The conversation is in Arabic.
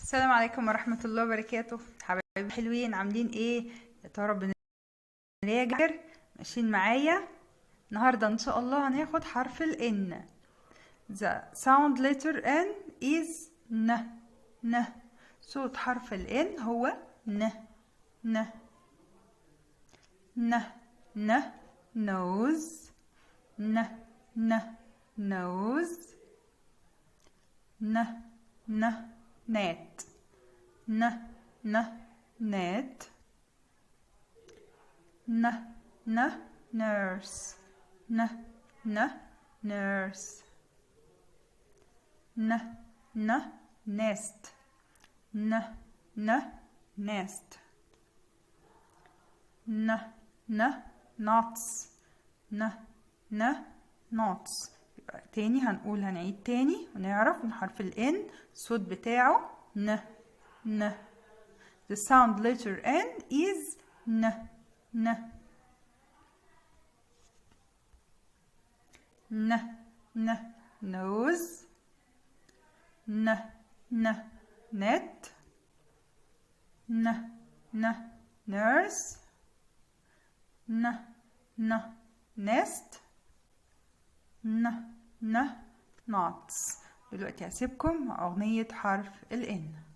السلام عليكم ورحمة الله وبركاته. حبايبي حلوين، عاملين ايه؟ يا ترى بنراجع ماشيين معايا. النهاردة ان شاء الله هناخد حرف ال N. The sound letter N is ن. صوت حرف ال N هو ن. nose. nose. net. net. nurse. nurse. nest. nest. nuts. nuts. تاني هنعيد تاني ونعرف ان حرف ال N الصوت بتاعه ن. The sound letter N is ن. nose. net. nurse. nest. nuts. دلوقتي هسيبكم مع أغنية حرف ال N.